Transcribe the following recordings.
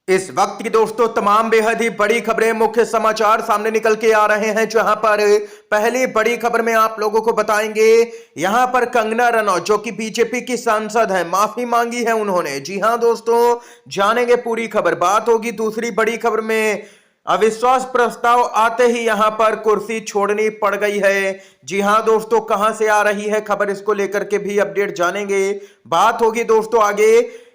इस वक्त की दोस्तों तमाम बेहद ही बड़ी खबरें मुख्य समाचार सामने निकल के आ रहे हैं। जहां पर पहली बड़ी खबर में आप लोगों को बताएंगे, यहां पर कंगना रनौत जो कि बीजेपी की सांसद है, माफी मांगी है उन्होंने। जी हां दोस्तों, जानेंगे पूरी खबर। बात होगी दूसरी बड़ी खबर में, अविश्वास प्रस्ताव आते ही यहां पर कुर्सी छोड़नी पड़ गई है। जी हां दोस्तों, कहां से आ रही है खबर, इसको लेकर के भी अपडेट जानेंगे। बात होगी दोस्तों आगे,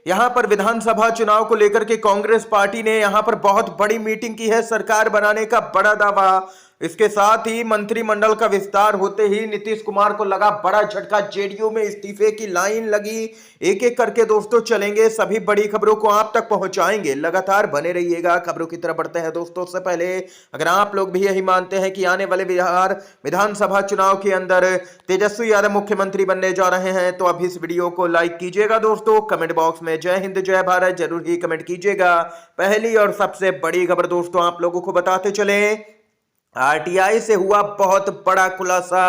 यहां पर विधानसभा चुनाव को लेकर के कांग्रेस पार्टी ने यहां पर बहुत बड़ी मीटिंग की है, सरकार बनाने का बड़ा दावा। इसके साथ ही मंत्रिमंडल का विस्तार होते ही नीतीश कुमार को लगा बड़ा झटका, जेडीयू में इस्तीफे की लाइन लगी। एक एक करके दोस्तों चलेंगे, सभी बड़ी खबरों को आप तक पहुंचाएंगे। लगातार बने रहिएगा, खबरों की तरफ बढ़ते हैं दोस्तों। उससे पहले अगर आप लोग भी यही मानते हैं कि आने वाले बिहार विधानसभा चुनाव के अंदर तेजस्वी यादव मुख्यमंत्री बनने जा रहे हैं, तो अभी इस वीडियो को लाइक कीजिएगा दोस्तों। कमेंट बॉक्स में जय हिंद जय भारत जरूर ही कमेंट कीजिएगा। पहली और सबसे बड़ी खबर दोस्तों आप लोगों को बताते चले, आरटीआई से हुआ बहुत बड़ा खुलासा।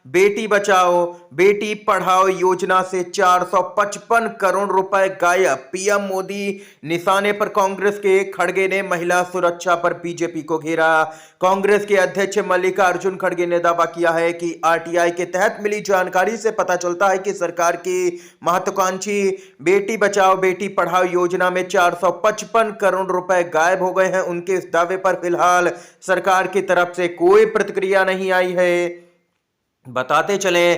बेटी बचाओ बेटी पढ़ाओ योजना से 455 करोड़ रुपए गायब। पीएम मोदी निशाने पर कांग्रेस के, खड़गे ने महिला सुरक्षा पर बीजेपी को घेरा। कांग्रेस के अध्यक्ष मल्लिकार्जुन खड़गे ने दावा किया है कि आरटीआई के तहत मिली जानकारी से पता चलता है कि सरकार की महत्वाकांक्षी बेटी बचाओ बेटी पढ़ाओ योजना में 455 करोड़ रुपए गायब हो गए हैं। उनके इस दावे पर फिलहाल सरकार की तरफ से कोई प्रतिक्रिया नहीं आई है। बताते चले,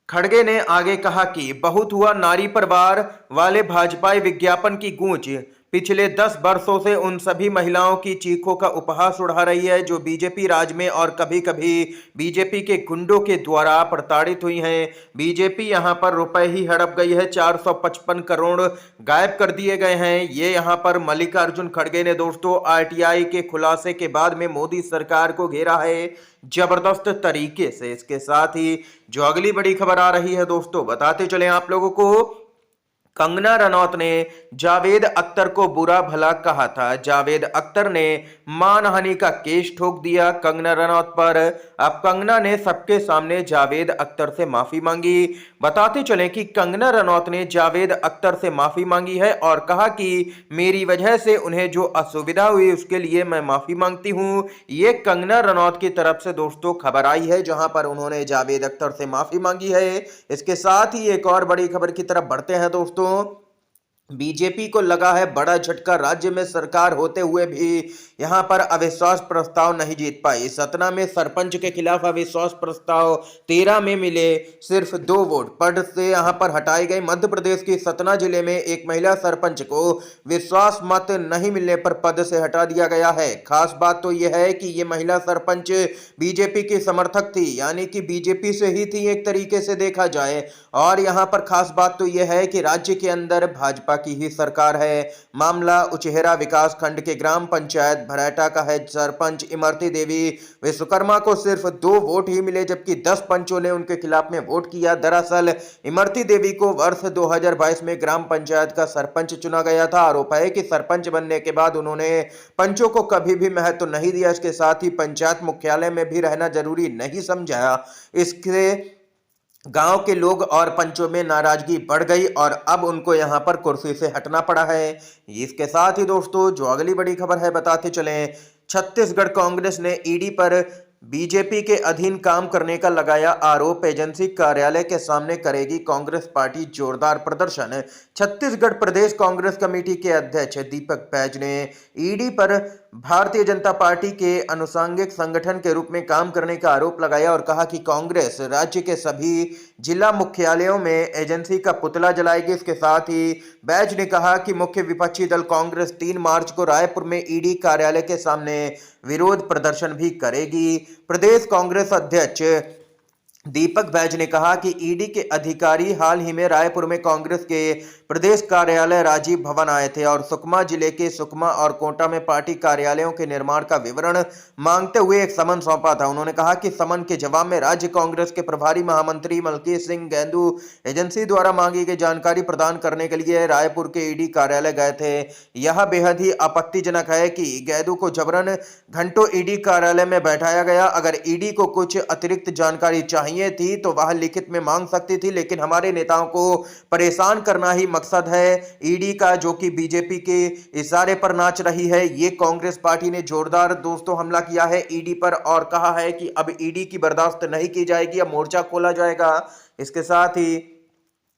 खड़गे ने आगे कहा कि बहुत हुआ नारी परिवार वाले भाजपाई विज्ञापन की गूंज पिछले 10 वर्षों से उन सभी महिलाओं की चीखों का उपहास उड़ा रही है जो बीजेपी राज में और कभी कभी बीजेपी के गुंडों के द्वारा प्रताड़ित हुई हैं। बीजेपी यहां पर रुपए ही हड़प गई है, 455 करोड़ गायब कर दिए गए हैं। ये यहां पर मल्लिकार्जुन खड़गे ने दोस्तों आरटीआई के खुलासे के बाद में मोदी सरकार को घेरा है जबरदस्त तरीके से। इसके साथ ही जो अगली बड़ी खबर आ रही है दोस्तों, बताते चले आप लोगों को, कंगना रनौत ने जावेद अख्तर को बुरा भला कहा था। जावेद अख्तर ने मानहानि का केस ठोक दिया कंगना रनौत पर। अब कंगना ने सबके सामने जावेद अख्तर से माफी मांगी। बताते चलें कि कंगना रनौत ने जावेद अख्तर से माफी मांगी है और कहा कि मेरी वजह से उन्हें जो असुविधा हुई उसके लिए मैं माफी मांगती हूं। ये कंगना रनौत की तरफ से दोस्तों खबर आई है, जहां पर उन्होंने जावेद अख्तर से माफी मांगी है। इसके साथ ही एक और बड़ी खबर की तरफ बढ़ते हैं दोस्तों। बीजेपी को लगा है बड़ा झटका, राज्य में सरकार होते हुए भी यहां पर अविश्वास प्रस्ताव नहीं जीत पाई। सतना में सरपंच के खिलाफ अविश्वास प्रस्ताव 13 में मिले सिर्फ 2 वोट, पद से यहां पर हटाई गई। मध्य प्रदेश की सतना जिले में एक महिला सरपंच को विश्वास मत नहीं मिलने पर पद से हटा दिया गया है। खास बात तो यह है कि ये महिला सरपंच बीजेपी की समर्थक थी, यानी कि बीजेपी से ही थी एक तरीके से देखा जाए। और यहां पर खास बात तो यह है कि राज्य के अंदर भाजपा की ही सरकार है। मामला उचेहरा विकास खंड के ग्राम पंचायत भरैटा का है। सरपंच इमरती देवी विश्वकर्मा को सिर्फ 2 वोट ही मिले, जबकि 10 पंचों ने उनके खिलाफ में वोट किया। दरअसल इमरती देवी को वर्ष 2022 में ग्राम पंचायत का सरपंच चुना गया था। आरोप है कि सरपंच बनने के बाद उन्होंने पंचों को कभी भी महत्व नहीं दिया। इसके साथ ही पंचायत मुख्यालय में भी रहना जरूरी नहीं समझा। इसके गांव के लोग और पंचों में नाराजगी बढ़ गई और अब उनको यहां पर कुर्सी से हटना पड़ा है। इसके साथ ही दोस्तों जो अगली बड़ी खबर है बताते चलें, छत्तीसगढ़ कांग्रेस ने ईडी पर बीजेपी के अधीन काम करने का लगाया आरोप। एजेंसी कार्यालय के सामने करेगी कांग्रेस पार्टी जोरदार प्रदर्शन। छत्तीसगढ़ प्रदेश कांग्रेस कमेटी के अध्यक्ष दीपक बैज ने ईडी पर भारतीय जनता पार्टी के अनुषंगिक संगठन के रूप में काम करने का आरोप लगाया और कहा कि कांग्रेस राज्य के सभी जिला मुख्यालयों में एजेंसी का पुतला जलाएगी। इसके साथ ही बैज ने कहा कि मुख्य विपक्षी दल कांग्रेस 3 मार्च को रायपुर में ईडी कार्यालय के सामने विरोध प्रदर्शन भी करेगी। प्रदेश कांग्रेस अध्यक्ष दीपक बैज ने कहा कि ईडी के अधिकारी हाल ही में रायपुर में कांग्रेस के प्रदेश कार्यालय राजीव भवन आए थे और सुकमा जिले के सुकमा और कोंटा में पार्टी कार्यालयों के निर्माण का विवरण मांगते हुए एक समन सौंपा था। उन्होंने कहा कि समन के जवाब में राज्य कांग्रेस के प्रभारी महामंत्री मलकीत सिंह गैंदू एजेंसी द्वारा मांगी गई जानकारी प्रदान करने के लिए रायपुर के ईडी कार्यालय गए थे। यह बेहद ही आपत्तिजनक है कि गैंदू को जबरन घंटों ईडी कार्यालय में बैठाया गया। अगर ईडी को कुछ अतिरिक्त जानकारी चाहिए थी तो वह लिखित में मांग सकती थी, लेकिन हमारे नेताओं को परेशान करना ही मकसद है ईडी का, जो कि बीजेपी के इशारे पर नाच रही है। ये कांग्रेस पार्टी ने जोरदार दोस्तों हमला किया है ईडी पर और कहा है कि अब ईडी की बर्दाश्त नहीं की जाएगी, अब मोर्चा खोला जाएगा। इसके साथ ही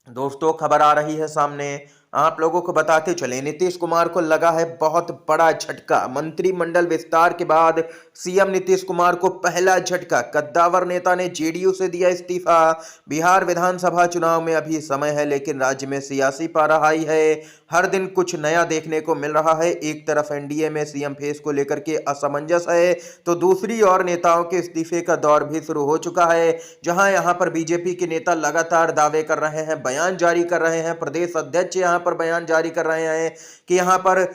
दोस्तों खबर आ रही है सामने, आप लोगों को बताते चले, नीतीश कुमार को लगा है बहुत बड़ा झटका। मंत्रिमंडल विस्तार के बाद सीएम नीतीश कुमार को पहला झटका। कद्दावर नेता ने जेडीयू से दिया इस्तीफा। बिहार विधानसभा चुनाव में अभी समय है, लेकिन राज्य में सियासी पारा हाई है। हर दिन कुछ नया देखने को मिल रहा है। एक तरफ एनडीए में सीएम फेस को लेकर के असमंजस है, तो दूसरी ओर नेताओं के इस्तीफे का दौर भी शुरू हो चुका है, जहां यहां पर बीजेपी के नेता लगातार दावे कर रहे हैं, बयान जारी कर रहे हैं। प्रदेश अध्यक्ष यहां पर बयान जारी कर रहे हैं कि यहां पर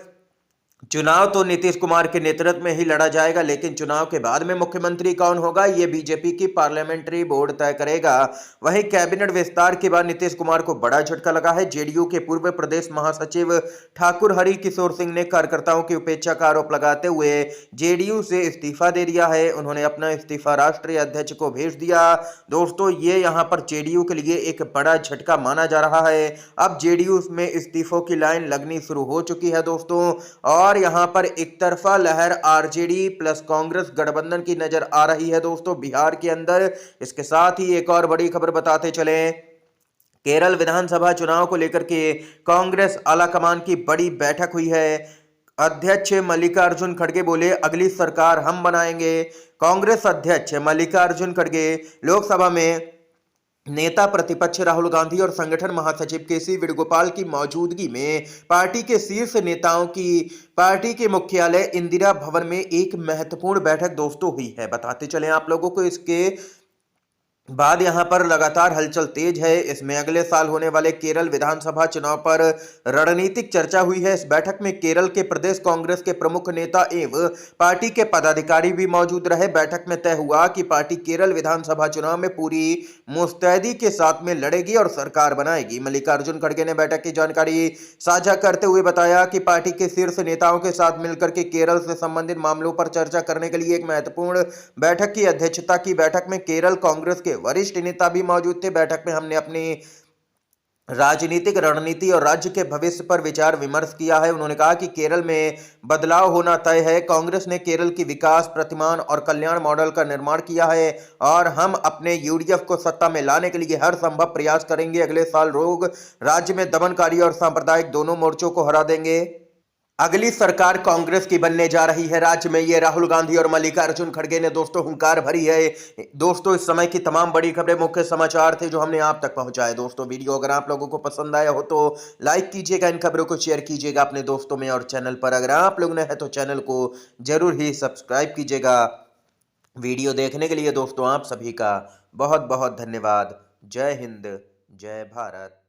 चुनाव तो नीतीश कुमार के नेतृत्व में ही लड़ा जाएगा, लेकिन चुनाव के बाद में मुख्यमंत्री कौन होगा ये बीजेपी की पार्लियामेंट्री बोर्ड तय करेगा। वहीं कैबिनेट विस्तार के बाद नीतीश कुमार को बड़ा झटका लगा है। जेडीयू के पूर्व प्रदेश महासचिव ठाकुर हरि किशोर सिंह ने कार्यकर्ताओं की उपेक्षा का आरोप लगाते हुए जेडीयू से इस्तीफा दे दिया है। उन्होंने अपना इस्तीफा राष्ट्रीय अध्यक्ष को भेज दिया। दोस्तों ये यहाँ पर जेडीयू के लिए एक बड़ा झटका माना जा रहा है। अब जेडीयू में इस्तीफों की लाइन लगनी शुरू हो चुकी है दोस्तों, और यहां पर एक तरफा लहर आरजेडी प्लस कांग्रेस गठबंधन की नजर आ रही है दोस्तों बिहार के अंदर। इसके साथ ही एक और बड़ी खबर बताते चले, केरल विधानसभा चुनाव को लेकर के कांग्रेस आलाकमान की बड़ी बैठक हुई है। अध्यक्ष मल्लिकार्जुन खड़गे बोले अगली सरकार हम बनाएंगे। कांग्रेस अध्यक्ष मल्लिकार्जुन खड़गे लोकसभा में नेता प्रतिपक्ष राहुल गांधी और संगठन महासचिव केसी वेणुगोपाल की मौजूदगी में पार्टी के शीर्ष नेताओं की पार्टी के मुख्यालय इंदिरा भवन में एक महत्वपूर्ण बैठक दोस्तों हुई है। बताते चले आप लोगों को, इसके बाद यहां पर लगातार हलचल तेज है। इसमें अगले साल होने वाले केरल विधानसभा चुनाव पर रणनीतिक चर्चा हुई है। इस बैठक में केरल के प्रदेश कांग्रेस के प्रमुख नेता एवं पार्टी के पदाधिकारी भी मौजूद रहे। बैठक में तय हुआ कि पार्टी केरल विधानसभा चुनाव में पूरी मुस्तैदी के साथ में लड़ेगी और सरकार बनाएगी। मल्लिकार्जुन खड़गे ने बैठक की जानकारी साझा करते हुए बताया कि पार्टी के शीर्ष नेताओं के साथ मिलकर के केरल से संबंधित मामलों पर चर्चा करने के लिए एक महत्वपूर्ण बैठक की अध्यक्षता की। बैठक में केरल कांग्रेस के वरिष्ठ नेता भी मौजूद थे। बैठक में हमने अपनी राजनीतिक रणनीति और राज्य के भविष्य पर विचार विमर्श किया है। उन्होंने कहा कि केरल में बदलाव होना तय है। कांग्रेस ने केरल की विकास, प्रतिमान और कल्याण मॉडल का निर्माण किया है और हम अपने यूडीएफ को सत्ता में लाने के लिए हर संभव प्रयास करेंगे। अगले साल लोग राज्य में दमनकारी और सांप्रदायिक दोनों मोर्चों को हरा देंगे। अगली सरकार कांग्रेस की बनने जा रही है राज्य में। ये राहुल गांधी और मल्लिकार्जुन खड़गे ने दोस्तों हुंकार भरी है। दोस्तों इस समय की तमाम बड़ी खबरें, मुख्य समाचार थे जो हमने आप तक पहुंचाए। दोस्तों वीडियो अगर आप लोगों को पसंद आया हो तो लाइक कीजिएगा, इन खबरों को शेयर कीजिएगा अपने दोस्तों में, और चैनल पर अगर आप लोग नए हैं तो चैनल को जरूर ही सब्सक्राइब कीजिएगा। वीडियो देखने के लिए दोस्तों आप सभी का बहुत बहुत धन्यवाद। जय हिंद, जय भारत।